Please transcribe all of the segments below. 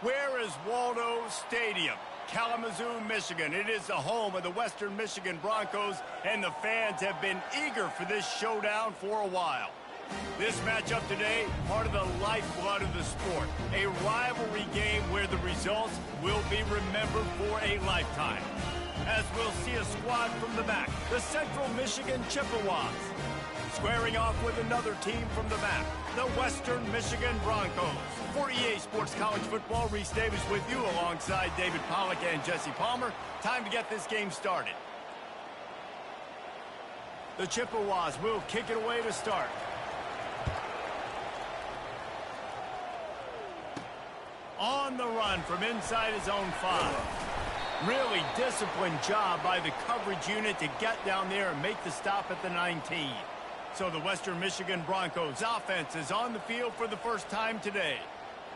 Where is Waldo Stadium? Kalamazoo, Michigan. It is the home of the Western Michigan Broncos, and the fans have been eager for this showdown for a while. This matchup today, part of the lifeblood of the sport. A rivalry game where the results will be remembered for a lifetime. As we'll see a squad from the back, the Central Michigan Chippewas. Squaring off with another team from the back, the Western Michigan Broncos. For EA Sports College Football, Reese Davis with you alongside David Pollack and Jesse Palmer. Time to get this game started. The Chippewas will kick it away to start. On the run from inside his own 5. Really disciplined job by the coverage unit to get down there and make the stop at the 19. So the Western Michigan Broncos offense is on the field for the first time today.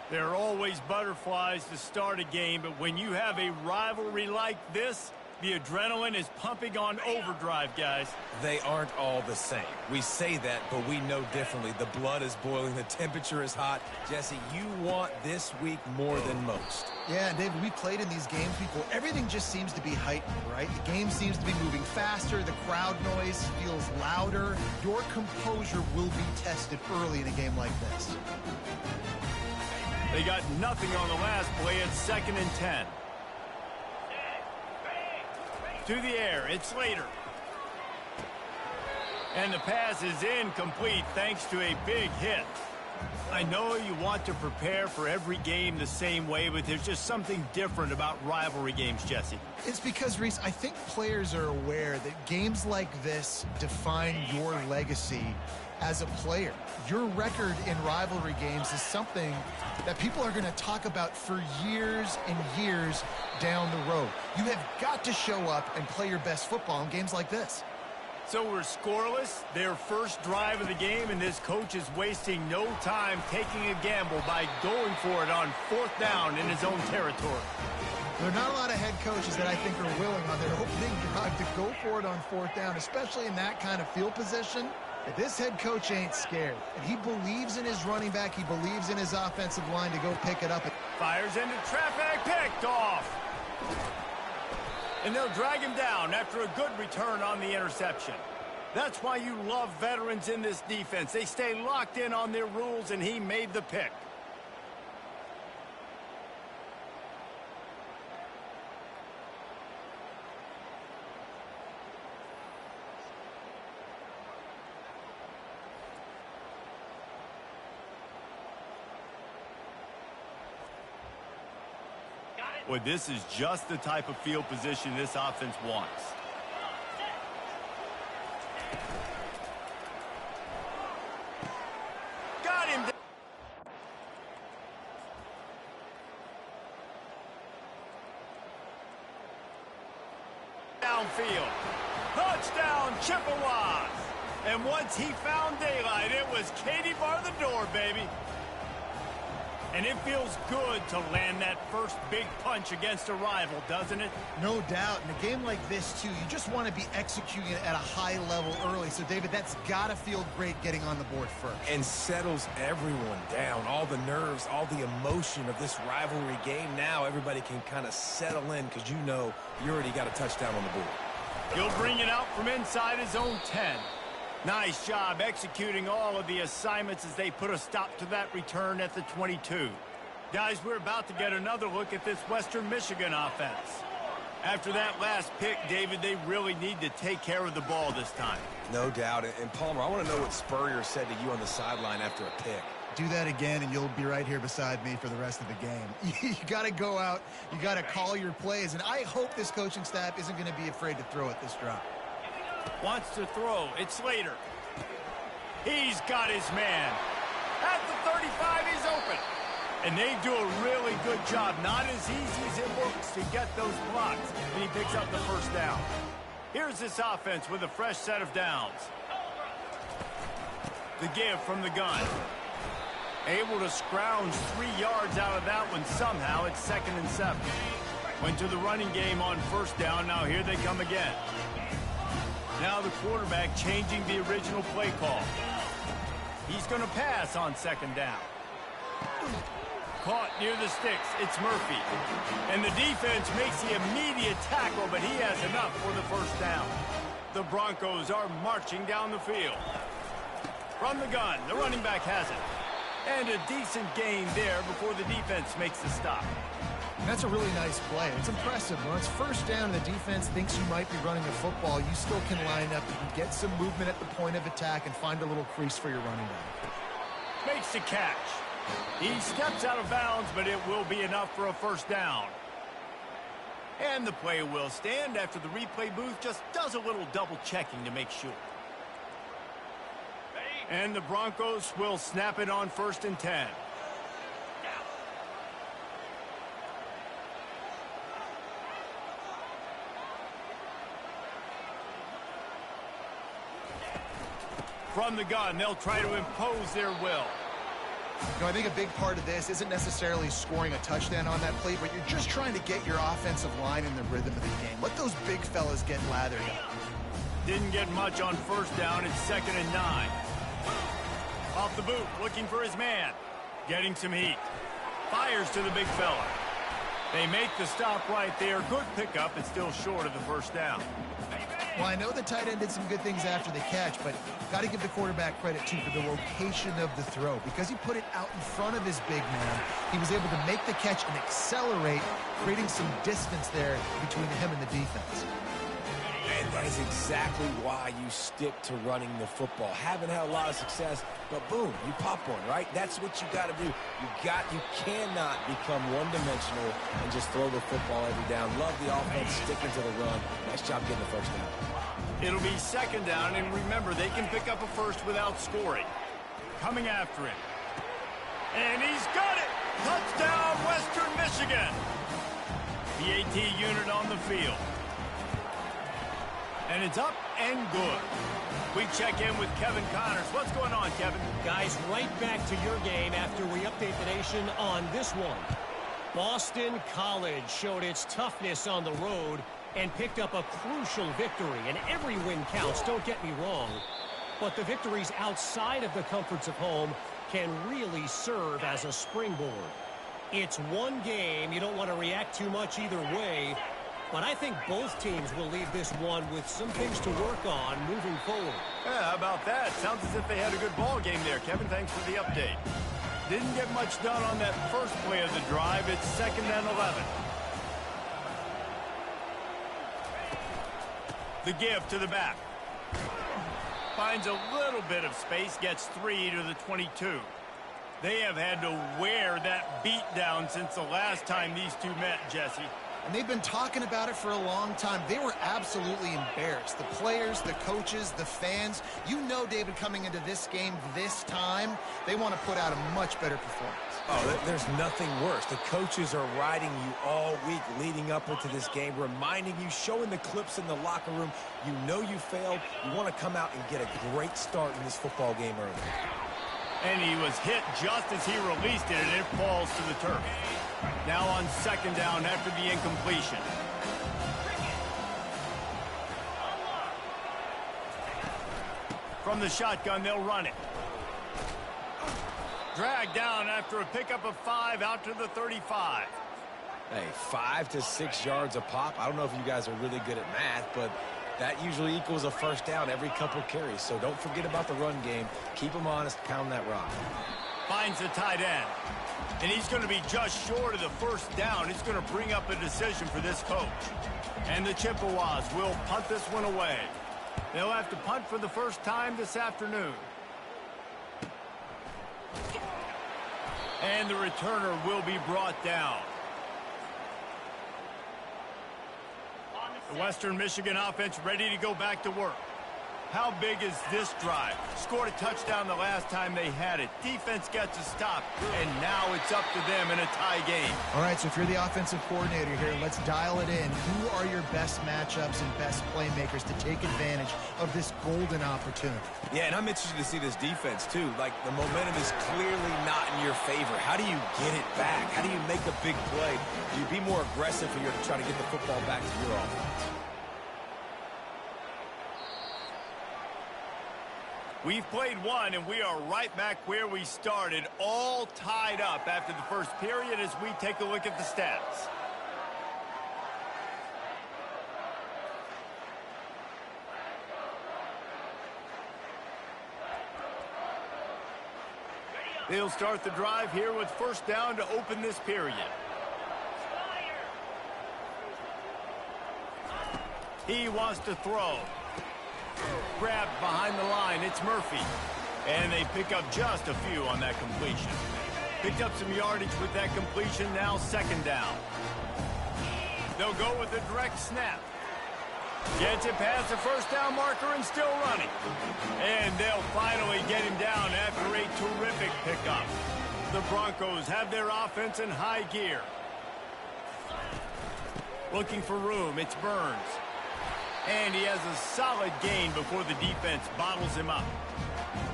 There are always butterflies to start a game, but when you have a rivalry like this, the adrenaline is pumping on overdrive, guys. They aren't all the same. We say that, but we know differently. The blood is boiling. The temperature is hot. Jesse, you want this week more than most. Yeah, and David, we played in these games before. Everything just seems to be heightened, right? The game seems to be moving faster. The crowd noise feels louder. Your composure will be tested early in a game like this. They got nothing on the last play. It's 2nd and 10. To the air, it's Slater. And the pass is incomplete thanks to a big hit. I know you want to prepare for every game the same way, but there's just something different about rivalry games, Jesse. It's because, Reese, I think players are aware that games like this define your legacy as a player. Your record in rivalry games is something that people are going to talk about for years and years down the road. You have got to show up and play your best football in games like this. So we're scoreless, their first drive of the game, and this coach is wasting no time taking a gamble by going for it on 4th down in his own territory. There are not a lot of head coaches that I think are willing on their opening drive to go for it on 4th down, especially in that kind of field position. But this head coach ain't scared, and he believes in his running back. He believes in his offensive line to go pick it up. Fires into traffic, picked off. And they'll drag him down after a good return on the interception. That's why you love veterans in this defense. They stay locked in on their rules, and he made the pick. Well, this is just the type of field position this offense wants. Got him. Downfield. Touchdown, Chippewas. And once he found daylight, it was Katie bar the door, baby. And it feels good to land that first big punch against a rival, doesn't it? No doubt. In a game like this, too, you just want to be executing it at a high level early. So, David, that's got to feel great getting on the board first. And settles everyone down. All the nerves, all the emotion of this rivalry game. Now everybody can kind of settle in because you know you already got a touchdown on the board. He'll bring it out from inside his own 10. Nice job executing all of the assignments as they put a stop to that return at the 22. Guys, we're about to get another look at this Western Michigan offense. After that last pick, David, they really need to take care of the ball this time. No doubt. And Palmer, I want to know what Spurrier said to you on the sideline after a pick. Do that again, and you'll be right here beside me for the rest of the game. You got to go out. You got to call your plays, and I hope this coaching staff isn't going to be afraid to throw at this drop. Wants to throw. It's Slater. He's got his man. At the 35, he's open. And they do a really good job. Not as easy as it looks to get those blocks. And he picks up the first down. Here's this offense with a fresh set of downs. The give from the gun. Able to scrounge 3 yards out of that one somehow. It's 2nd and 7. Went to the running game on first down. Now here they come again. Now the quarterback changing the original play call. He's going to pass on 2nd down. Caught near the sticks. It's Murphy. And the defense makes the immediate tackle, but he has enough for the first down. The Broncos are marching down the field. From the gun, the running back has it. And a decent gain there before the defense makes the stop. That's a really nice play. It's impressive. When it's first down and the defense thinks you might be running the football, you still can line up. You can get some movement at the point of attack and find a little crease for your running back. Makes the catch. He steps out of bounds, but it will be enough for a first down. And the play will stand after the replay booth just does a little double checking to make sure. And the Broncos will snap it on 1st and 10. From the gun, they'll try to impose their will. I think a big part of this isn't necessarily scoring a touchdown on that play, but you're just trying to get your offensive line in the rhythm of the game. Let those big fellas get lathered up. Didn't get much on first down. It's 2nd and 9. Off the boot, looking for his man. Getting some heat. Fires to the big fella. They make the stop right there. Good pickup, but still short of the first down. Well, I know the tight end did some good things after the catch, but got to give the quarterback credit, too, for the location of the throw. Because he put it out in front of his big man, he was able to make the catch and accelerate, creating some distance there between him and the defense. And that is exactly why you stick to running the football. Haven't had a lot of success, but boom, you pop one, right? That's what you got to do. You cannot become one-dimensional and just throw the football every down. Love the offense sticking to the run. Nice job getting the first down. It'll be 2nd down, and remember, they can pick up a first without scoring. Coming after him. And he's got it! Touchdown, Western Michigan! The AT unit on the field. And it's up and good. We check in with Kevin Connors. What's going on, Kevin? Guys, right back to your game after we update the nation on this one. Boston College showed its toughness on the road and picked up a crucial victory. And every win counts, don't get me wrong. But the victories outside of the comforts of home can really serve as a springboard. It's one game. You don't want to react too much either way. But I think both teams will leave this one with some things to work on moving forward. Yeah, how about that? Sounds as if they had a good ball game there. Kevin, thanks for the update. Didn't get much done on that first play of the drive. It's 2nd and 11. The give to the back. Finds a little bit of space, gets 3 to the 22. They have had to wear that beat down since the last time these two met, Jesse. And they've been talking about it for a long time. They were absolutely embarrassed. The players, the coaches, the fans. You know, David, coming into this game this time, they want to put out a much better performance. Oh, there's nothing worse. The coaches are riding you all week leading up into this game, reminding you, showing the clips in the locker room. You know you failed. You want to come out and get a great start in this football game early. And he was hit just as he released it, and it falls to the turf. Now on 2nd down after the incompletion. From the shotgun, they'll run it. Dragged down after a pickup of 5 out to the 35. Hey, 5 to 6 yards a pop. I don't know if you guys are really good at math, but that usually equals a first down every couple carries. So don't forget about the run game. Keep them honest, pound that rock. Finds the tight end. And he's going to be just short of the first down. It's going to bring up a decision for this coach. And the Chippewas will punt this one away. They'll have to punt for the first time this afternoon. And the returner will be brought down. The Western Michigan offense ready to go back to work. How big is this drive? Scored a touchdown the last time they had it. Defense gets a stop, and now it's up to them in a tie game. All right, so if you're the offensive coordinator here, let's dial it in. Who are your best matchups and best playmakers to take advantage of this golden opportunity? Yeah, and I'm interested to see this defense, too. Like, the momentum is clearly not in your favor. How do you get it back? How do you make a big play? Do you be more aggressive here to try to get the football back to your offense? We've played one, and we are right back where we started, all tied up after the first period as we take a look at the stats. They'll start the drive here with first down to open this period. He wants to throw. Grabbed behind the line, it's Murphy. And they pick up just a few on that completion. Picked up some yardage with that completion, now second down. They'll go with a direct snap. Gets it past the first down marker and still running. And they'll finally get him down after a terrific pickup. The Broncos have their offense in high gear. Looking for room, it's Burns. And he has a solid gain before the defense bottles him up.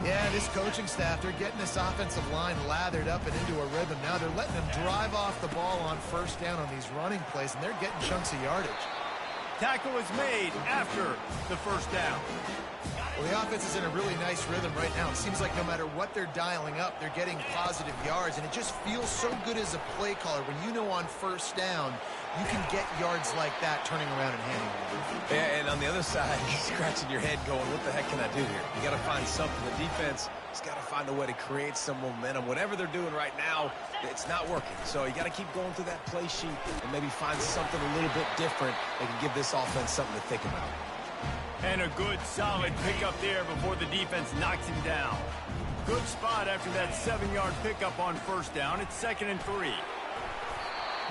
Yeah, this coaching staff, they're getting this offensive line lathered up and into a rhythm. Now they're letting them drive off the ball on first down on these running plays, and they're getting chunks of yardage. Tackle is made after the first down. Well, the offense is in a really nice rhythm right now. It seems like no matter what they're dialing up, they're getting positive yards, and it just feels so good as a play caller when you know on first down you can get yards like that turning around and handing it. Yeah, and on the other side, you're scratching your head going, what the heck can I do here? You got to find something. The defense has got to find a way to create some momentum. Whatever they're doing right now, it's not working. So you got to keep going through that play sheet and maybe find something a little bit different that can give this offense something to think about. And a good, solid pickup there before the defense knocks him down. Good spot after that 7-yard pickup on first down. It's 2nd and 3.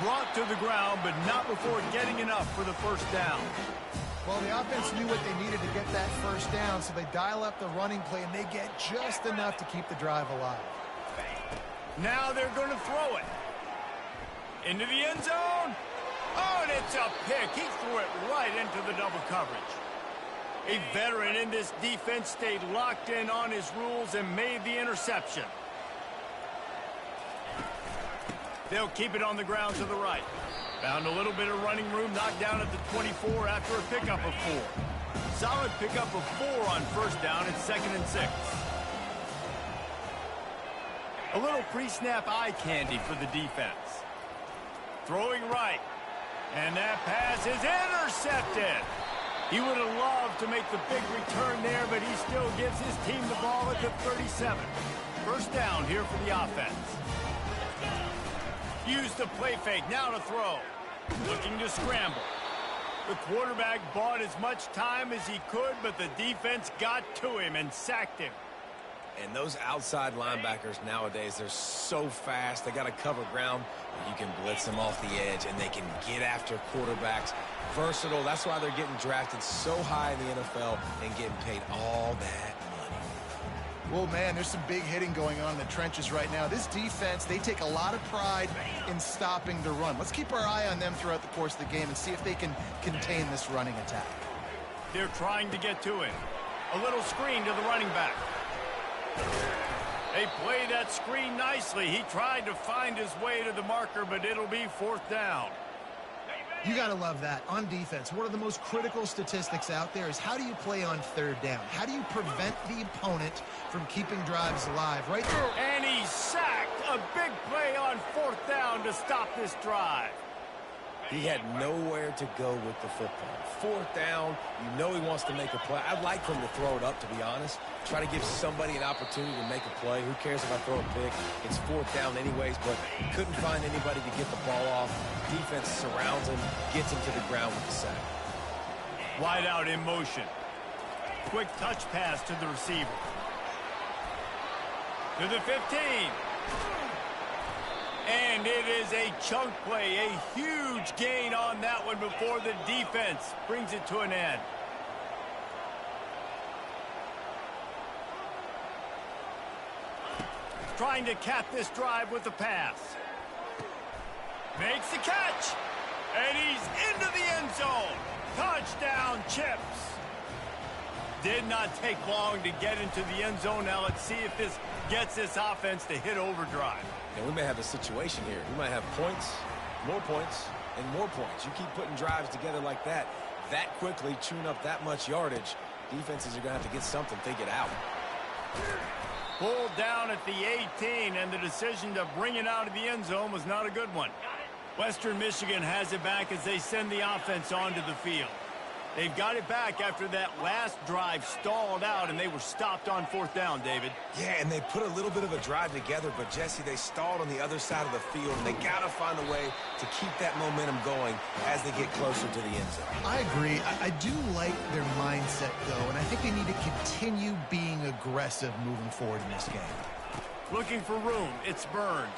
Brought to the ground, but not before getting enough for the first down. Well, the offense knew what they needed to get that first down, so they dial up the running play, and they get just enough to keep the drive alive. Now they're going to throw it. Into the end zone. Oh, and it's a pick. He threw it right into the double coverage. A veteran in this defense stayed locked in on his rules and made the interception. They'll keep it on the ground to the right. Found a little bit of running room, knocked down at the 24 after a pickup of 4. Solid pickup of 4 on first down. It's 2nd and 6. A little pre-snap eye candy for the defense. Throwing right. And that pass is intercepted. He would have loved to make the big return there, but he still gives his team the ball at the 37. First down here for the offense. Use the play fake, now to throw. Looking to scramble. The quarterback bought as much time as he could, but the defense got to him and sacked him. And those outside linebackers nowadays, they're so fast. They got to cover ground. You can blitz them off the edge, and they can get after quarterbacks. Versatile. That's why they're getting drafted so high in the NFL and getting paid all that money. Well, man, there's some big hitting going on in the trenches right now. This defense, they take a lot of pride in stopping the run. Let's keep our eye on them throughout the course of the game and see if they can contain this running attack. They're trying to get to it. A little screen to the running back. They play that screen nicely. He tried to find his way to the marker, but it'll be 4th down. You got to love that. On defense, one of the most critical statistics out there is how do you play on 3rd down? How do you prevent the opponent from keeping drives alive? Right there. And he's sacked. A big play on 4th down to stop this drive. He had nowhere to go with the football. Fourth down, you know he wants to make a play. I'd like him to throw it up, to be honest. Try to give somebody an opportunity to make a play. Who cares if I throw a pick? It's fourth down anyways, but couldn't find anybody to get the ball off. Defense surrounds him, gets him to the ground with the sack. Wide out in motion. Quick touch pass to the receiver. To the 15. And it is a chunk play, a huge gain on that one before the defense brings it to an end. Trying to cap this drive with a pass. Makes the catch. And he's into the end zone. Touchdown, Chips. Did not take long to get into the end zone. Now let's see if this gets this offense to hit overdrive. And we may have a situation here. We might have points, and more points. You keep putting drives together like that quickly, chewing up that much yardage, defenses are going to have to get something figured out. Pulled down at the 18, and the decision to bring it out of the end zone was not a good one. Western Michigan has it back as they send the offense onto the field. They've got it back after that last drive stalled out, and they were stopped on fourth down, David. Yeah, and they put a little bit of a drive together, but, Jesse, they stalled on the other side of the field, and they got to find a way to keep that momentum going as they get closer to the end zone. I agree. I do like their mindset, though, and I think they need to continue being aggressive moving forward in this game. Looking for room. It's Burns.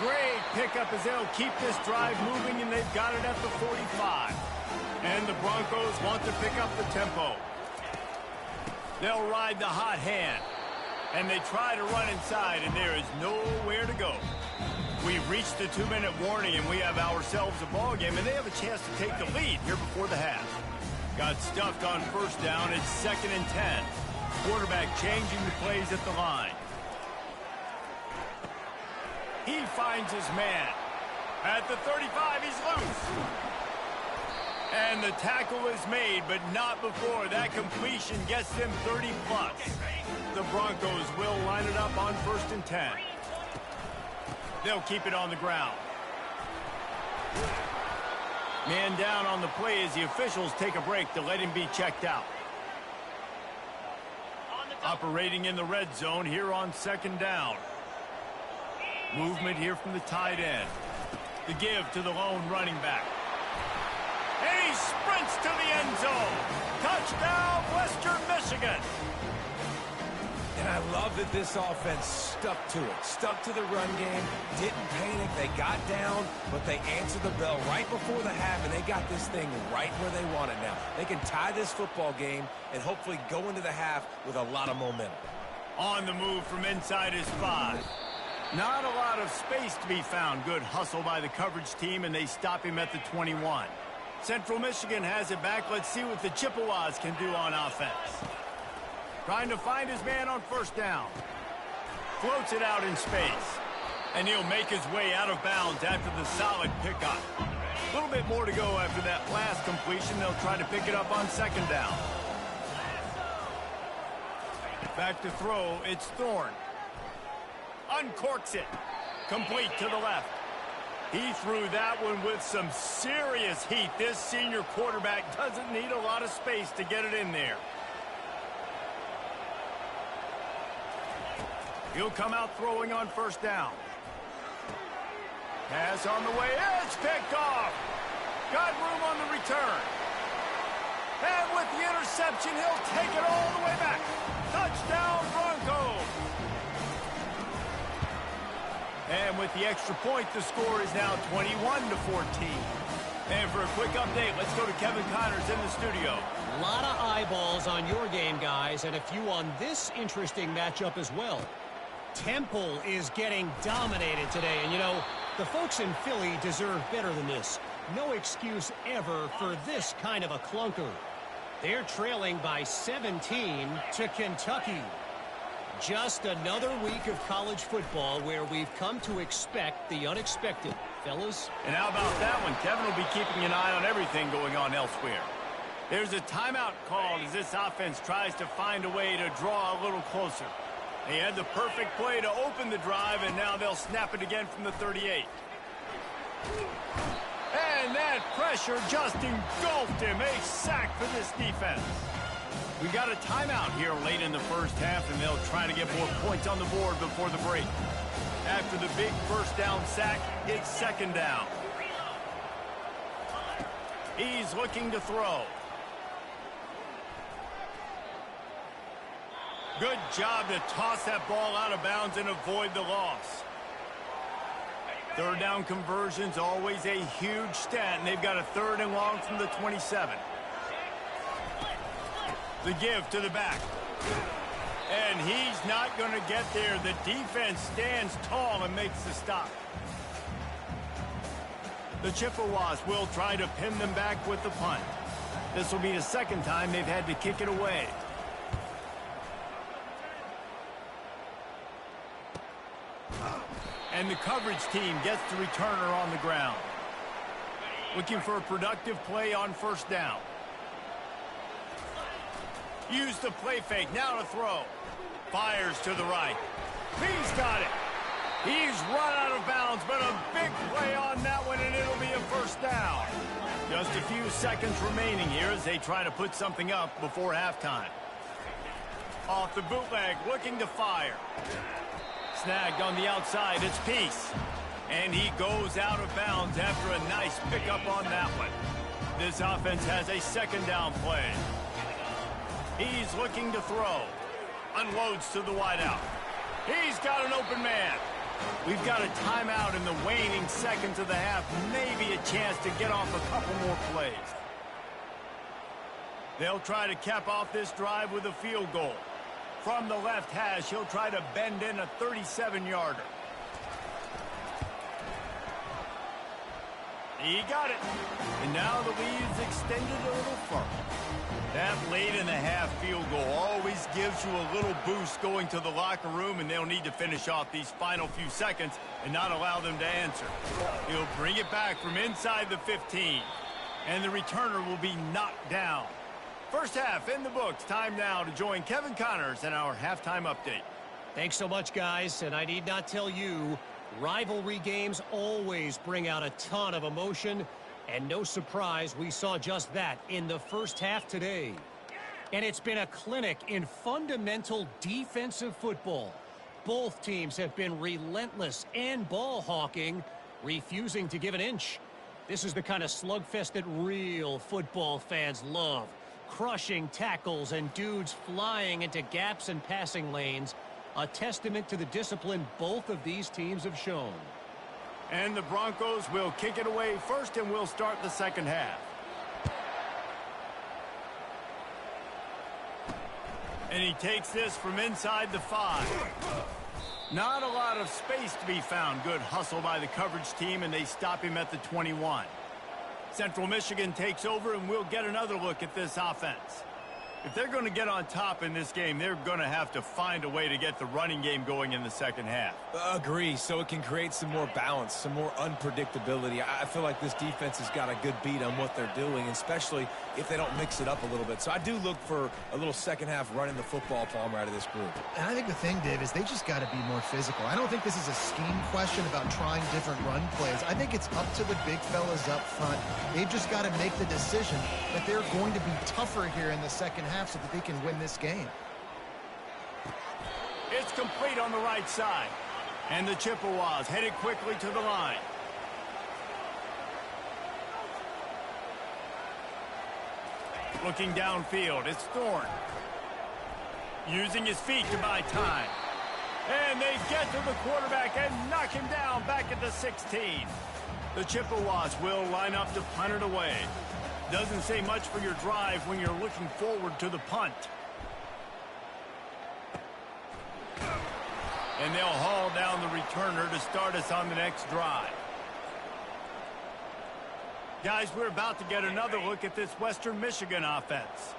Great pickup as they'll keep this drive moving, and they've got it at the 45. And the Broncos want to pick up the tempo. They'll ride the hot hand. And they try to run inside, and there is nowhere to go. We've reached the 2-minute warning, and we have ourselves a ball game, and they have a chance to take the lead here before the half. Got stuffed on first down. It's 2nd and 10. Quarterback changing the plays at the line. He finds his man. At the 35, he's loose. And the tackle is made, but not before that completion gets them 30-plus. The Broncos will line it up on 1st and 10. They'll keep it on the ground. Man down on the play as the officials take a break to let him be checked out. Operating in the red zone here on 2nd down. Movement here from the tight end. The give to the lone running back. And he sprints to the end zone. Touchdown, Western Michigan. And I love that this offense stuck to it. Stuck to the run game. Didn't panic. They got down, but they answered the bell right before the half, and they got this thing right where they want it now. They can tie this football game and hopefully go into the half with a lot of momentum. On the move from inside his 5. Not a lot of space to be found. Good hustle by the coverage team, and they stop him at the 21. Central Michigan has it back. Let's see what the Chippewas can do on offense. Trying to find his man on first down. Floats it out in space. And he'll make his way out of bounds after the solid pickup. A little bit more to go after that last completion. They'll try to pick it up on 2nd down. Back to throw. It's Thorne. Uncorks it. Complete to the left. He threw that one with some serious heat. This senior quarterback doesn't need a lot of space to get it in there. He'll come out throwing on first down. Pass on the way. It's picked off. Got room on the return. And with the interception, he'll take it all the way back. Touchdown, Broncos. And with the extra point, the score is now 21-14. And for a quick update, let's go to Kevin Connors in the studio. A lot of eyeballs on your game, guys, and a few on this interesting matchup as well. Temple is getting dominated today, and you know, the folks in Philly deserve better than this. No excuse ever for this kind of a clunker. They're trailing by 17 to Kentucky. Just another week of college football where we've come to expect the unexpected, fellas. And how about that one? Kevin will be keeping an eye on everything going on elsewhere. There's a timeout called as this offense tries to find a way to draw a little closer. They had the perfect play to open the drive, and now they'll snap it again from the 38. And that pressure just engulfed him. A sack for this defense. We got a timeout here late in the first half, and they'll try to get more points on the board before the break. After the big first down sack, it's second down. He's looking to throw. Good job to toss that ball out of bounds and avoid the loss. Third down conversion's always a huge stat, and they've got a third and long from the 27. The give to the back. And he's not going to get there. The defense stands tall and makes the stop. The Chippewas will try to pin them back with the punt. This will be the second time they've had to kick it away. And the coverage team gets the returner on the ground. Looking for a productive play on first down. Use the play fake, now to throw. Fires to the right. He's got it. He's run out of bounds, but a big play on that one, and it'll be a first down. Just a few seconds remaining here as they try to put something up before halftime. Off the bootleg, looking to fire. Snagged on the outside, it's Peace. And he goes out of bounds after a nice pickup on that one. This offense has a second down play. He's looking to throw. Unloads to the wideout. He's got an open man. We've got a timeout in the waning seconds of the half. Maybe a chance to get off a couple more plays. They'll try to cap off this drive with a field goal. From the left hash, he'll try to bend in a 37-yarder. He got it. And now the lead's extended a little further. That late in the half field goal always gives you a little boost going to the locker room, and they'll need to finish off these final few seconds and not allow them to answer. He'll bring it back from inside the 15, and the returner will be knocked down. First half in the books. Time now to join Kevin Connors in our halftime update. Thanks so much, guys, and I need not tell you, rivalry games always bring out a ton of emotion. And no surprise, we saw just that in the first half today. And it's been a clinic in fundamental defensive football. Both teams have been relentless and ball hawking, refusing to give an inch. This is the kind of slugfest that real football fans love. Crushing tackles and dudes flying into gaps and passing lanes. A testament to the discipline both of these teams have shown. And the Broncos will kick it away first, and we'll start the second half. And he takes this from inside the 5. Not a lot of space to be found. Good hustle by the coverage team, and they stop him at the 21. Central Michigan takes over, and we'll get another look at this offense. If they're going to get on top in this game, they're going to have to find a way to get the running game going in the second half. Agree, so it can create some more balance, some more unpredictability. I feel like this defense has got a good beat on what they're doing, especially if they don't mix it up a little bit. So I do look for a little second half running the football Palmer out of this group. And I think the thing, Dave, is they just got to be more physical. I don't think this is a scheme question about trying different run plays. I think it's up to the big fellas up front. They've just got to make the decision that they're going to be tougher here in the second half so that they can win this game. It's complete on the right side. And the Chippewas headed quickly to the line. Looking downfield, it's Thorne. Using his feet to buy time. And they get to the quarterback and knock him down back at the 16. The Chippewas will line up to punt it away. Doesn't say much for your drive when you're looking forward to the punt. And they'll haul down the returner to start us on the next drive. Guys, we're about to get another look at this Western Michigan offense.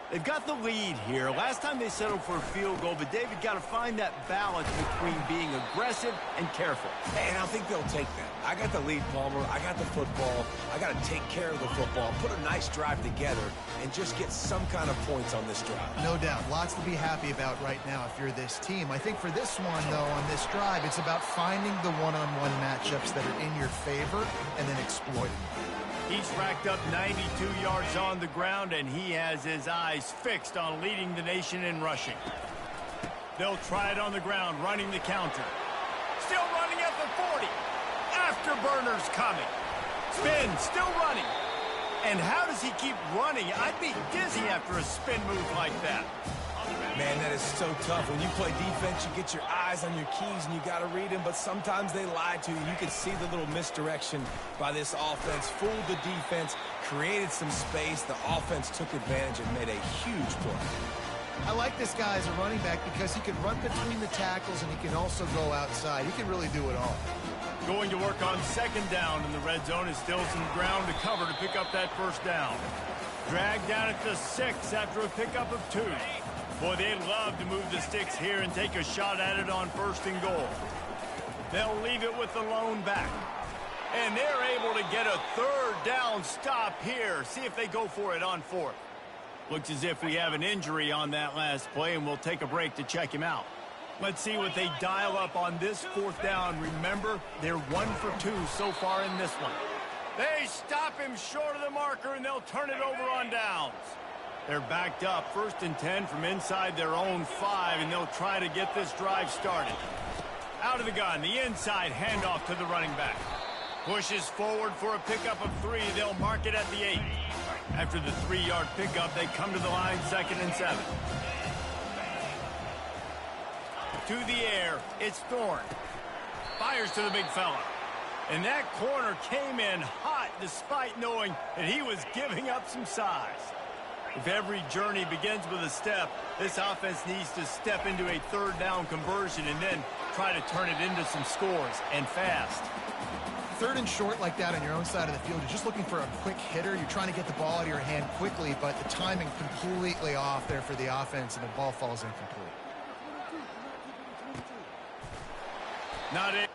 They've got the lead here. Last time they settled for a field goal, but David got to find that balance between being aggressive and careful. And I think they'll take that. I got the lead, Palmer. I got the football. I got to take care of the football, put a nice drive together, and just get some kind of points on this drive. No doubt. Lots to be happy about right now if you're this team. I think for this one, though, on this drive, it's about finding the one-on-one matchups that are in your favor and then exploiting them. He's racked up 92 yards on the ground, and he has his eyes fixed on leading the nation in rushing. They'll try it on the ground, running the counter. Still running at the 40. Afterburners coming. Spin, still running. And how does he keep running? I'd be dizzy after a spin move like that. Man, that is so tough. When you play defense, you get your eyes on your keys and you got to read them, but sometimes they lie to you. You can see the little misdirection by this offense, fooled the defense, created some space. The offense took advantage and made a huge play. I like this guy as a running back because he can run between the tackles and he can also go outside. He can really do it all. Going to work on second down in the red zone is still some ground to cover to pick up that first down. Dragged down at the 6 after a pickup of 2. Boy, they'd love to move the sticks here and take a shot at it on 1st and goal. They'll leave it with the lone back. And they're able to get a 3rd down stop here. See if they go for it on 4th. Looks as if we have an injury on that last play, and we'll take a break to check him out. Let's see what they dial up on this 4th down. Remember, they're 1 for 2 so far in this one. They stop him short of the marker, and they'll turn it over on downs. They're backed up, 1st and 10 from inside their own 5, and they'll try to get this drive started. Out of the gun, the inside handoff to the running back. Pushes forward for a pickup of 3. They'll mark it at the 8. After the 3-yard pickup, they come to the line 2nd and 7. To the air, it's Thorne. Fires to the big fella. And that corner came in hot despite knowing that he was giving up some size. If every journey begins with a step, this offense needs to step into a 3rd down conversion and then try to turn it into some scores, and fast. 3rd and short like that on your own side of the field, you're just looking for a quick hitter. You're trying to get the ball out of your hand quickly, but the timing completely off there for the offense, and the ball falls incomplete. Not it.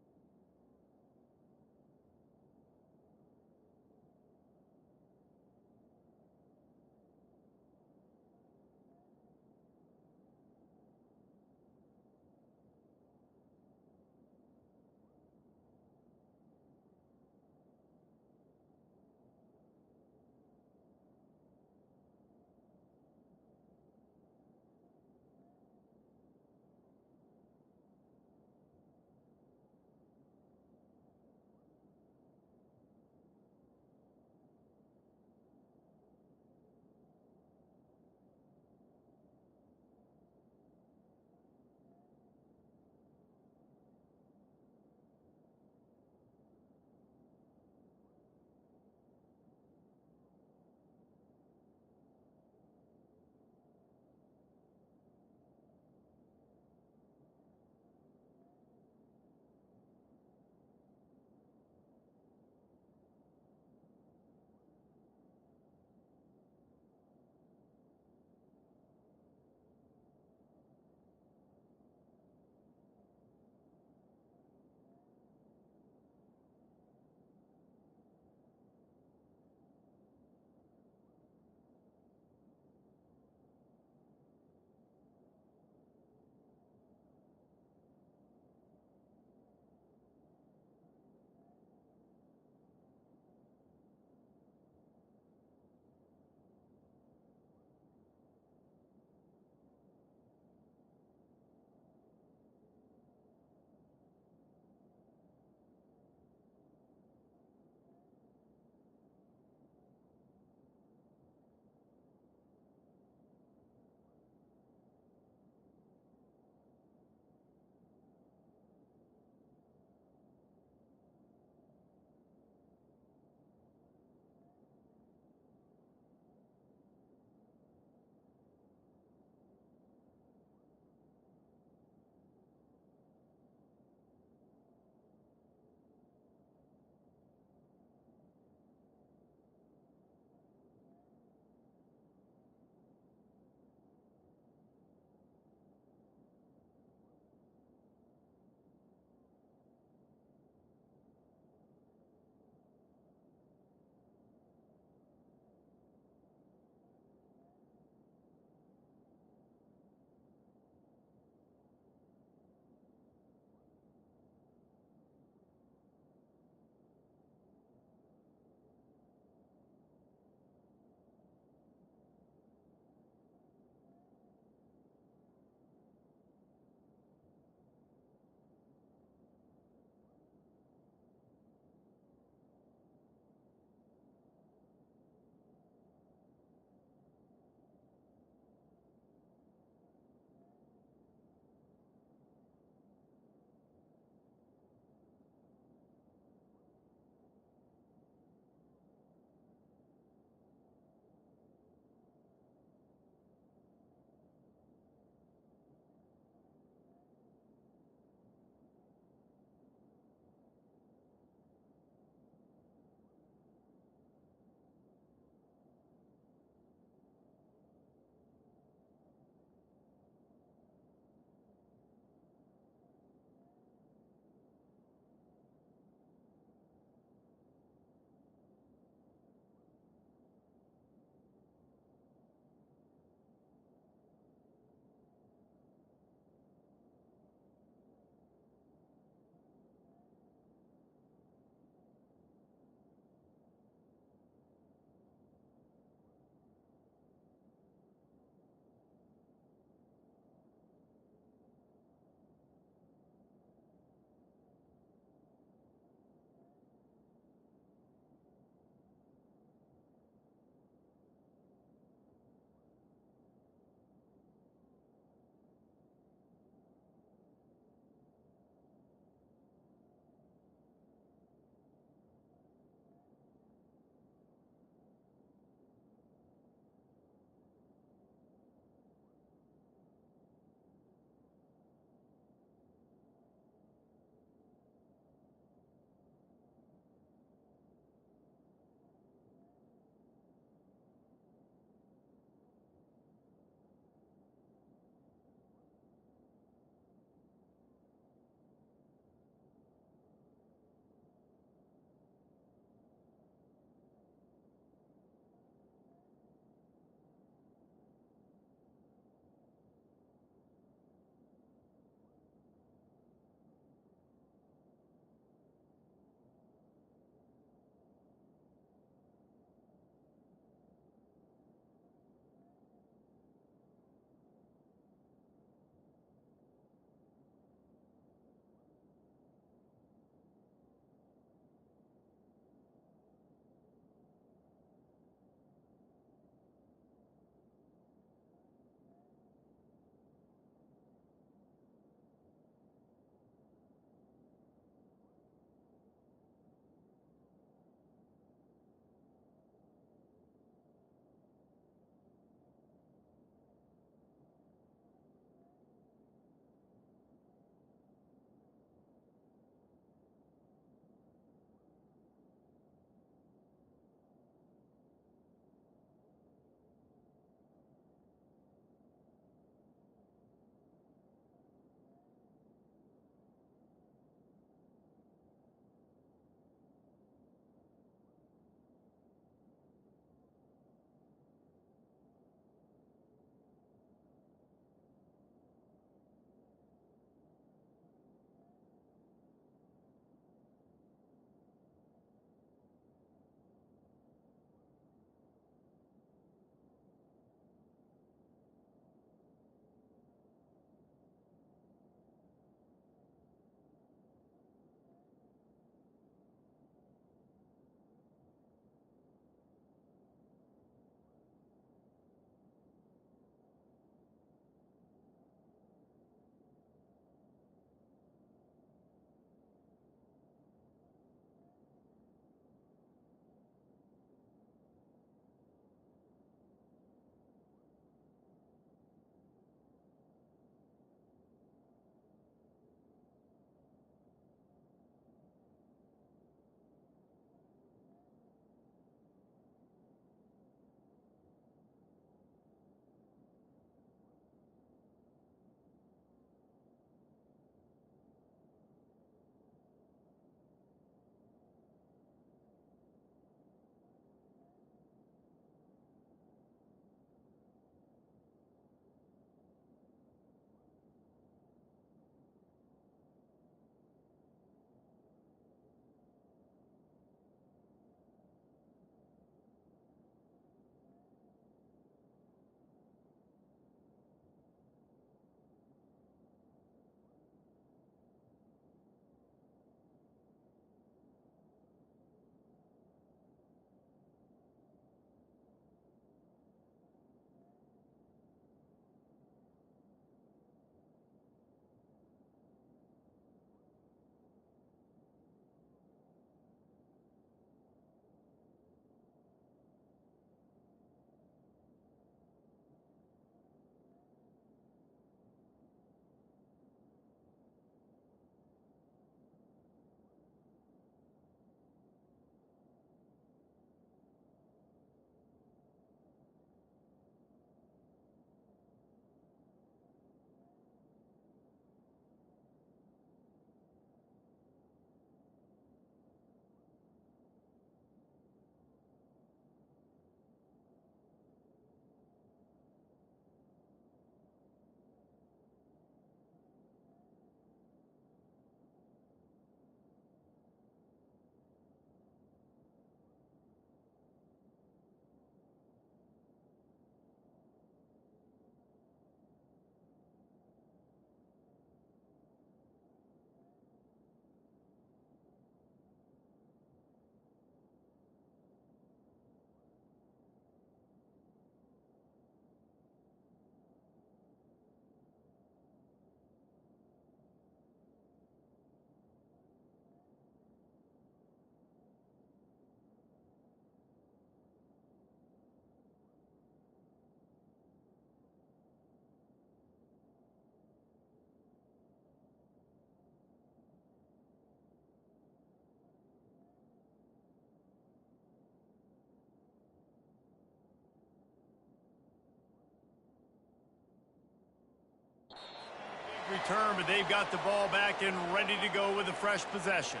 return, but they've got the ball back and ready to go with a fresh possession.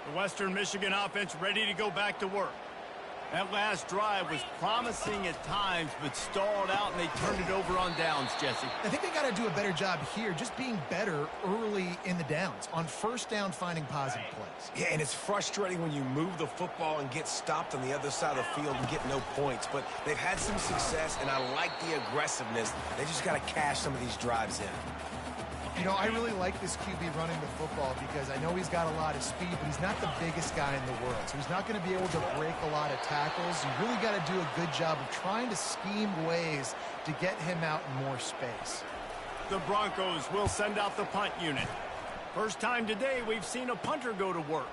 The Western Michigan offense ready to go back to work. That last drive was promising at times, but stalled out, and they turned it over on downs, Jesse. I think they got to do a better job here, just being better early in the downs, on first down, finding positive plays. Yeah, and it's frustrating when you move the football and get stopped on the other side of the field and get no points. But they've had some success, and I like the aggressiveness. They just got to cash some of these drives in. You know, I really like this QB running the football because I know he's got a lot of speed, but he's not the biggest guy in the world. So he's not going to be able to break a lot of tackles. You really got to do a good job of trying to scheme ways to get him out in more space. The Broncos will send out the punt unit. First time today we've seen a punter go to work.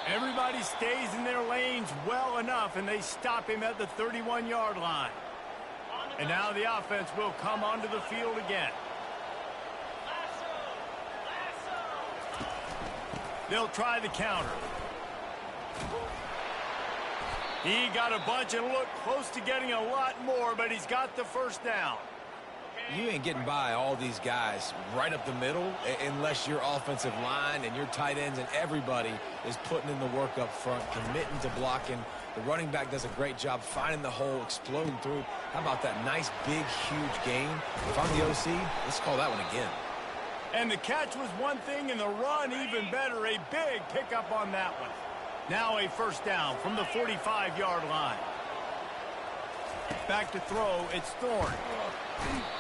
Everybody stays in their lanes well enough, and they stop him at the 31-yard line. And now the offense will come onto the field again. They'll try the counter. He got a bunch and looked close to getting a lot more, but he's got the first down. You ain't getting by all these guys right up the middle unless your offensive line and your tight ends and everybody is putting in the work up front, committing to blocking. The running back does a great job finding the hole, exploding through. How about that nice, big, huge gain? If I'm the OC, let's call that one again. And the catch was one thing, and the run even better. A big pickup on that one. Now a first down from the 45-yard line. Back to throw, it's Thorne.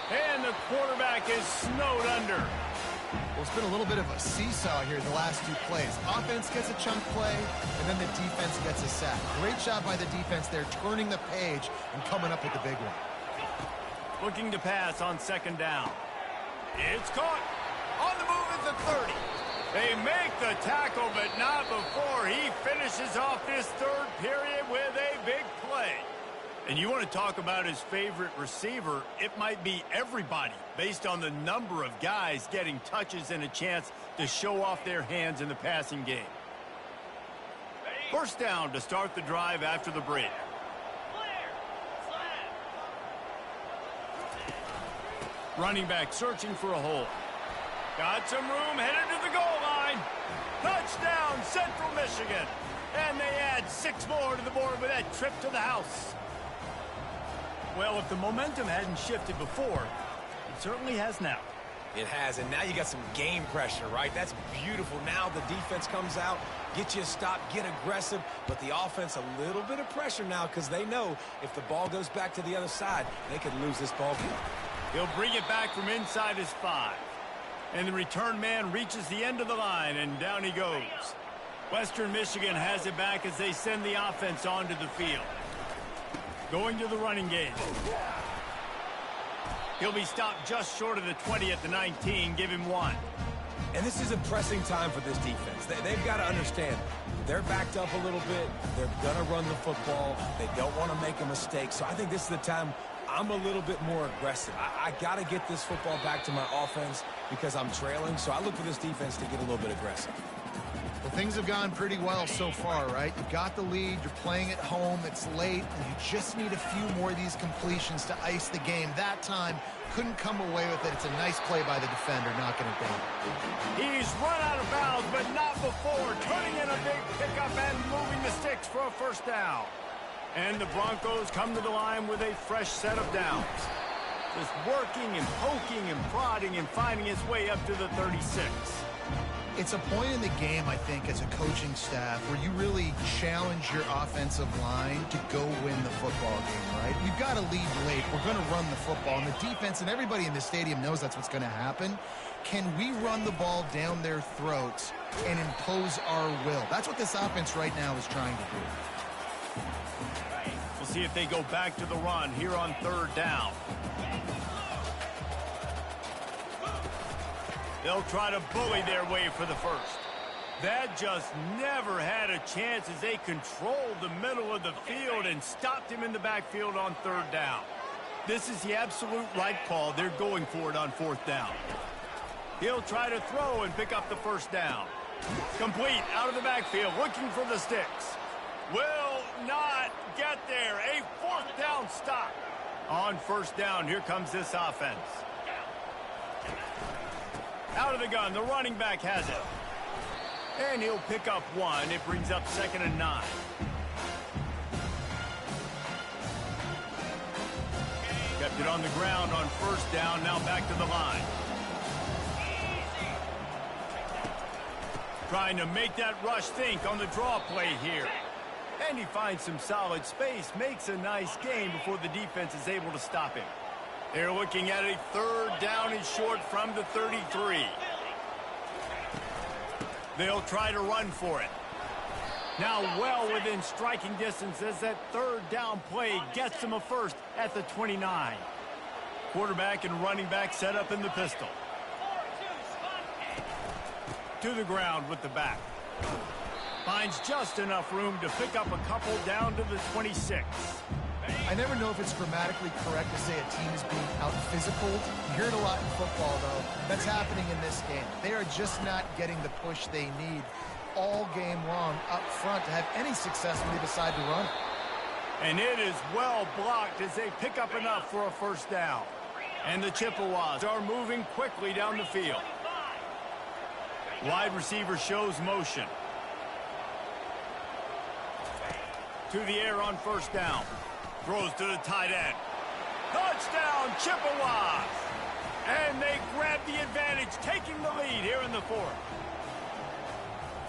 And the quarterback is snowed under. Well, it's been a little bit of a seesaw here the last two plays. Offense gets a chunk play, and then the defense gets a sack. Great job by the defense there, turning the page and coming up with the big one. Looking to pass on second down. It's caught. On the move at the 30. They make the tackle, but not before he finishes off this third period with a big play. And you want to talk about his favorite receiver, it might be everybody, based on the number of guys getting touches and a chance to show off their hands in the passing game. First down to start the drive after the break. Running back searching for a hole. Got some room, headed to the goal line. Touchdown, Central Michigan. And they add 6 more to the board with that trip to the house. Well, if the momentum hadn't shifted before, it certainly has now. It has, and now you got some game pressure, right? That's beautiful. Now the defense comes out, get you a stop, get aggressive, but the offense a little bit of pressure now because they know if the ball goes back to the other side, they could lose this ball game. He'll bring it back from inside his 5. And the return man reaches the end of the line, and down he goes. Western Michigan has it back as they send the offense onto the field. Going to the running game. He'll be stopped just short of the 20 at the 19. Give him 1. And this is a pressing time for this defense. They've got to understand, they're backed up a little bit. They're going to run the football. They don't want to make a mistake. So I think this is the time I'm a little bit more aggressive. I got to get this football back to my offense because I'm trailing. So I look for this defense to get a little bit aggressive. Well, things have gone pretty well so far, right? You got the lead, you're playing at home, it's late, and you just need a few more of these completions to ice the game. That time, couldn't come away with it. It's a nice play by the defender, knocking it down. He's run out of bounds, but not before. Turning in a big pickup and moving the sticks for a first down. And the Broncos come to the line with a fresh set of downs. Just working and poking and prodding and finding his way up to the 36. It's a point in the game, I think, as a coaching staff where you really challenge your offensive line to go win the football game, right? We've got to lead late. We're going to run the football. And the defense and everybody in the stadium knows that's what's going to happen. Can we run the ball down their throats and impose our will? That's what this offense right now is trying to do. We'll see if they go back to the run here on third down. They'll try to bully their way for the first. That just never had a chance as they controlled the middle of the field and stopped him in the backfield on third down. This is the absolute right call. They're going for it on fourth down. He'll try to throw and pick up the first down. Complete out of the backfield, looking for the sticks. Will not get there. A fourth down stop. On first down, here comes this offense. Out of the gun, the running back has it. And he'll pick up one. It brings up 2nd and 9. Kept it on the ground on 1st down. Now back to the line. Trying to make that rush think on the draw play here. And he finds some solid space. Makes a nice gain before the defense is able to stop him. They're looking at a 3rd down and short from the 33. They'll try to run for it. Now well within striking distance as that 3rd down play gets them a first at the 29. Quarterback and running back set up in the pistol. To the ground with the back. Finds just enough room to pick up a couple down to the 26. I never know if it's grammatically correct to say a team is being out-physicaled. You hear it a lot in football, though. That's happening in this game. They are just not getting the push they need all game long up front to have any success when they decide to run it. And it is well blocked as they pick up enough for a 1st down. And the Chippewas are moving quickly down the field. Wide receiver shows motion. To the air on 1st down. Throws to the tight end. Touchdown, Chippewas! And they grab the advantage, taking the lead here in the 4th.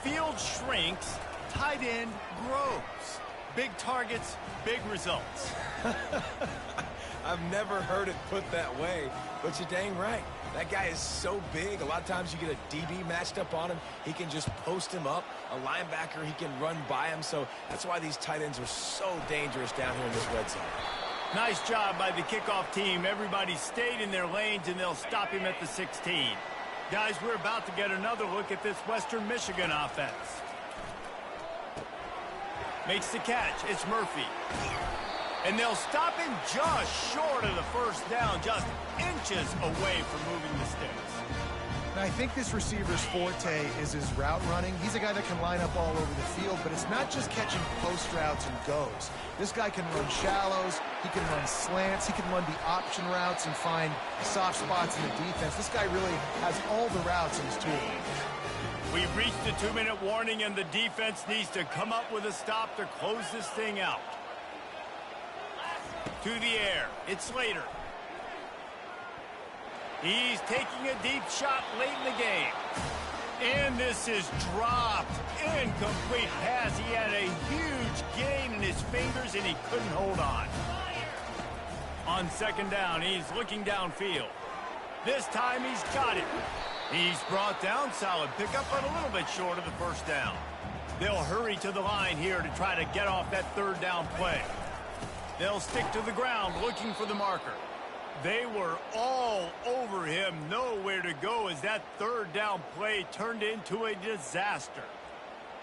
Field shrinks, tight end grows. Big targets, big results. I've never heard it put that way, but you're dang right. That guy is so big. A lot of times you get a DB matched up on him. He can just post him up. A linebacker, he can run by him. So that's why these tight ends are so dangerous down here in this red zone. Nice job by the kickoff team. Everybody stayed in their lanes, and they'll stop him at the 16. Guys, we're about to get another look at this Western Michigan offense. Makes the catch. It's Murphy. And they'll stop him just short of the 1st down, just inches away from moving the sticks. Now, I think this receiver's forte is his route running. He's a guy that can line up all over the field, but it's not just catching post routes and goes. This guy can run shallows, he can run slants, he can run the option routes and find soft spots in the defense. This guy really has all the routes in his toolbox. We've reached the 2-minute warning, and the defense needs to come up with a stop to close this thing out. To the air. It's Slater. He's taking a deep shot late in the game. And this is dropped. Incomplete pass. He had a huge gain in his fingers, and he couldn't hold on. On 2nd down, he's looking downfield. This time he's got it. He's brought down. Solid pickup, but a little bit short of the 1st down. They'll hurry to the line here to try to get off that 3rd down play. They'll stick to the ground looking for the marker. They were all over him, nowhere to go as that 3rd down play turned into a disaster.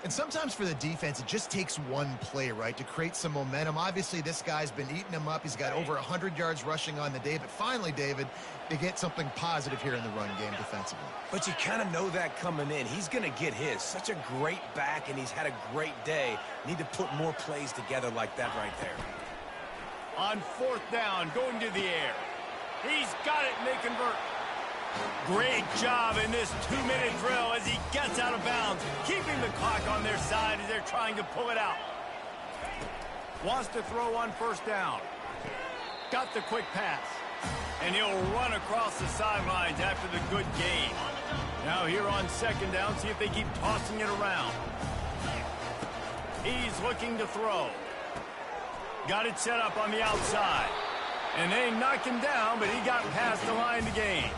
And sometimes for the defense, it just takes one play, right, to create some momentum. Obviously, this guy's been eating them up. He's got over 100 yards rushing on the day. But finally, David, they get something positive here in the run game defensively. But you kind of know that coming in. He's going to get his. Such a great back, and he's had a great day. Need to put more plays together like that right there. On 4th down, going to the air. He's got it, and they convert. Great job in this 2-minute drill as he gets out of bounds, keeping the clock on their side as they're trying to pull it out. Wants to throw on 1st down. Got the quick pass. And he'll run across the sidelines after the good gain. Now here on 2nd down, see if they keep tossing it around. He's looking to throw. Got it set up on the outside. And they knock him down, but he got past the line to gain.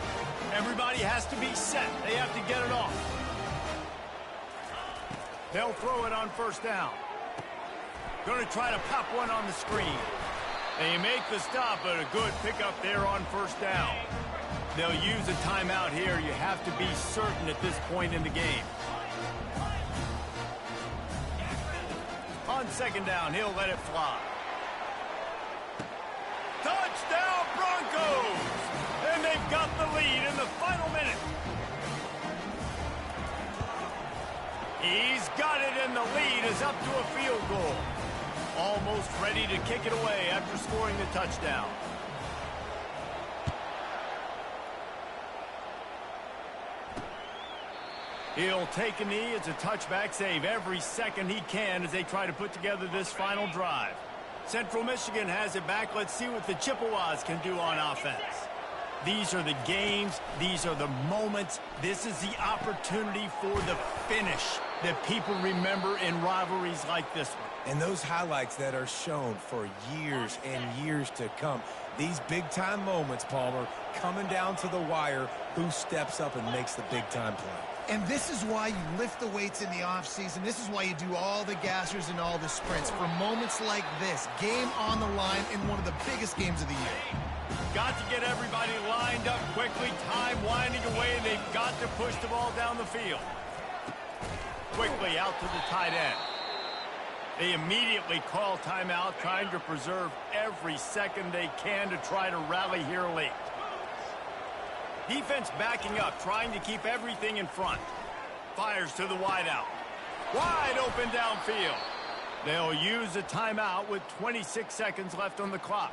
Everybody has to be set. They have to get it off. They'll throw it on 1st down. Going to try to pop one on the screen. They make the stop, but a good pickup there on 1st down. They'll use a timeout here. You have to be certain at this point in the game. On 2nd down, he'll let it fly. Touchdown, Broncos! And they've got the lead in the final minute. He's got it, and the lead is up to a field goal. Almost ready to kick it away after scoring the touchdown. He'll take a knee. It's a touchback save every second he can as they try to put together this final drive. Central Michigan has it back. Let's see what the Chippewas can do on offense. These are the games. These are the moments. This is the opportunity for the finish that people remember in rivalries like this one. And those highlights that are shown for years and years to come. These big-time moments, Palmer, coming down to the wire, who steps up and makes the big-time play. And this is why you lift the weights in the offseason. This is why you do all the gassers and all the sprints. For moments like this, game on the line in one of the biggest games of the year. Got to get everybody lined up quickly. Time winding away, and they've got to push the ball down the field. Quickly out to the tight end. They immediately call timeout, trying to preserve every second they can to try to rally here late. Defense backing up, trying to keep everything in front. Fires to the wideout. Wide open downfield. They'll use a timeout with 26 seconds left on the clock.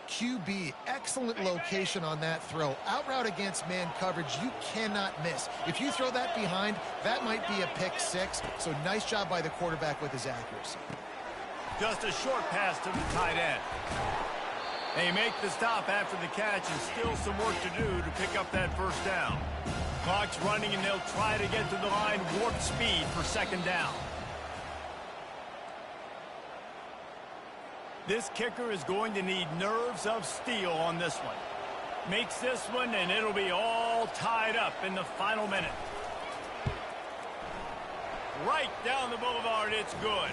QB, excellent location on that throw. Out route against man coverage, you cannot miss. If you throw that behind, that might be a pick six. So nice job by the quarterback with his accuracy. Just a short pass to the tight end. They make the stop after the catch, and still some work to do to pick up that first down. Clock's running, and they'll try to get to the line warp speed for second down. This kicker is going to need nerves of steel on this one. Makes this one, and it'll be all tied up in the final minute. Right down the boulevard, it's good.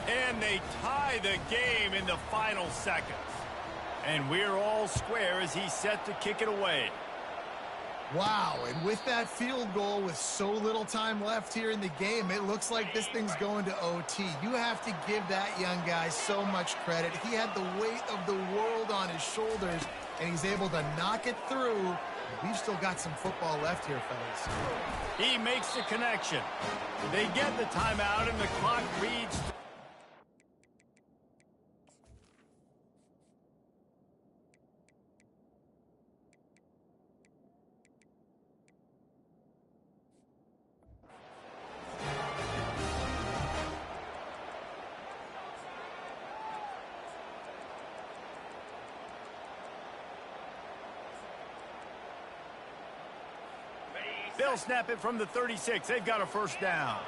And they tie the game in the final seconds. And we're all square as he's set to kick it away. Wow, and with that field goal with so little time left here in the game, it looks like this thing's going to OT. You have to give that young guy so much credit. He had the weight of the world on his shoulders, and he's able to knock it through. We've still got some football left here, fellas. He makes the connection. They get the timeout, and the clock reads. They'll snap it from the 36. They've got a first down.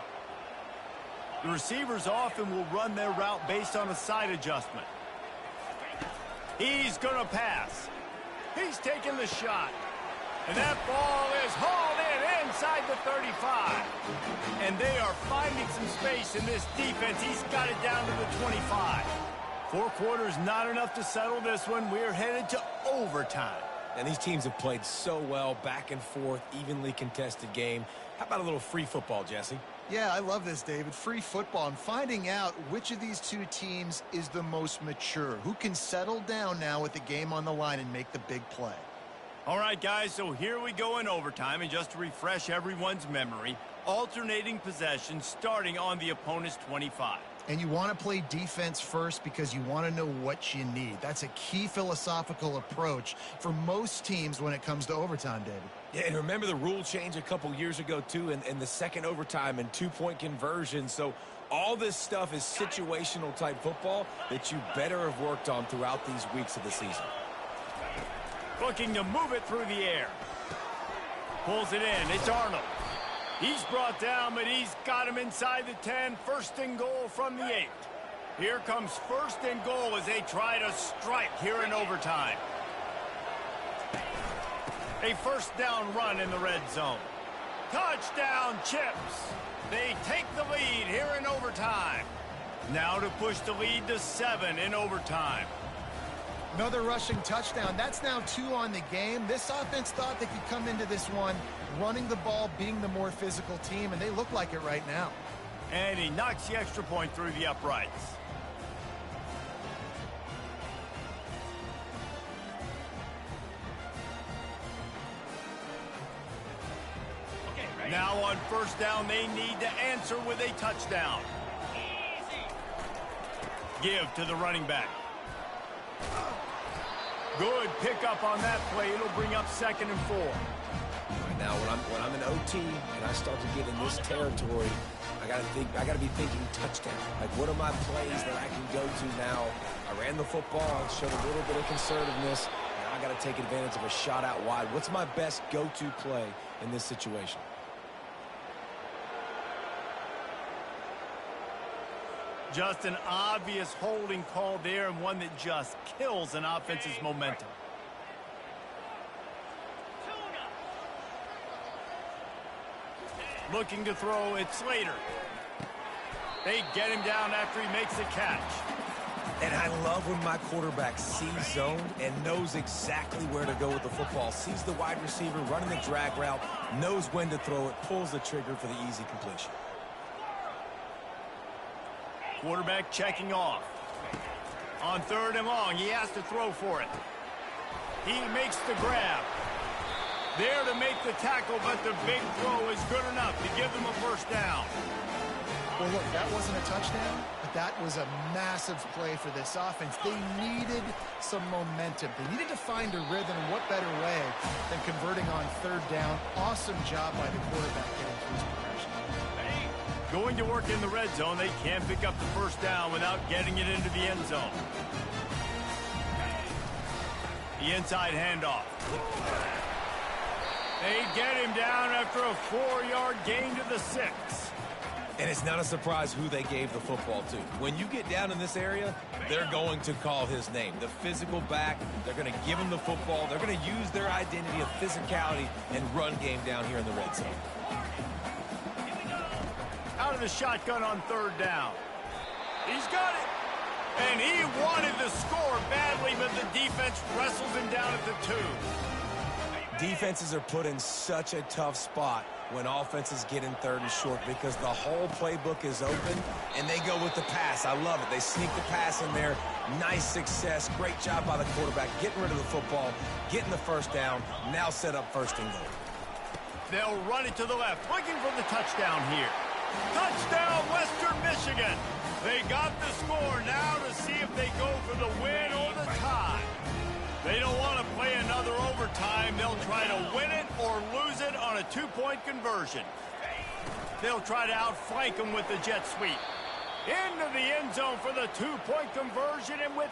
The receivers often will run their route based on a side adjustment. He's going to pass. He's taking the shot. And that ball is hauled in inside the 35. And they are finding some space in this defense. He's got it down to the 25. 4 quarters, not enough to settle this one. We're headed to overtime. And these teams have played so well, back and forth, evenly contested game. How about a little free football, Jesse? Yeah, I love this, David. Free football and finding out which of these two teams is the most mature, who can settle down now with the game on the line and make the big play. All right, guys, so here we go in overtime, and just to refresh everyone's memory, alternating possession starting on the opponent's 25. And you want to play defense first because you want to know what you need. That's a key philosophical approach for most teams when it comes to overtime, David. Yeah, and remember the rule change a couple years ago, too, and the second overtime and 2-point conversion. So all this stuff is situational type football that you better have worked on throughout these weeks of the season. Looking to move it through the air. Pulls it in. It's Arnold. He's brought down, but he's got him inside the 10. First and goal from the 8. Here comes first and goal as they try to strike here in overtime. A first down run in the red zone. Touchdown Chips. They take the lead here in overtime. Now to push the lead to 7 in overtime. Another rushing touchdown. That's now 2 on the game. This offense thought they could come into this one running the ball, being the more physical team, and they look like it right now. And he knocks the extra point through the uprights. Now on first down, they need to answer with a touchdown. Give to the running back. Good pickup on that play. It'll bring up 2nd and 4. Now Now, when I'm in OT and I start to get in this territory, I gotta be thinking touchdown. Like, what are my plays that I can go to now? I ran the football and showed a little bit of conservativeness. Now I gotta take advantage of a shot out wide. What's my best go-to play in this situation? Just an obvious holding call there, and one that just kills an offense's momentum. Looking to throw, it's Slater. They get him down after he makes a catch. And I love when my quarterback sees zone and knows exactly where to go with the football. Sees the wide receiver running the drag route, knows when to throw it, pulls the trigger for the easy completion. Quarterback checking off. On 3rd and long, he has to throw for it. He makes the grab. There to make the tackle, but the big throw is good enough to give them a first down. Well, look, that wasn't a touchdown, but that was a massive play for this offense. They needed some momentum. They needed to find a rhythm, and what better way than converting on 3rd down. Awesome job by the quarterback getting through his progression. Going to work in the red zone. They can't pick up the first down without getting it into the end zone. The inside handoff. They get him down after a 4-yard gain to the 6. And it's not a surprise who they gave the football to. When you get down in this area, they're going to call his name. The physical back, they're going to give him the football. They're going to use their identity of physicality and run game down here in the red zone. Out of the shotgun on 3rd down. He's got it. And he wanted to score badly, but the defense wrestles him down at the 2. Defenses are put in such a tough spot when offenses get in 3rd and short because the whole playbook is open and they go with the pass. I love it. They sneak the pass in there. Nice success. Great job by the quarterback getting rid of the football, getting the first down, now set up 1st and goal. They'll run it to the left, looking for the touchdown here. Touchdown, Western Michigan. They got the score now to see if they go for the win or the tie. They don't want to play another overtime. They'll try to win it or lose it on a 2-point conversion. They'll try to outflank them with the jet sweep. Into the end zone for the 2-point conversion, and with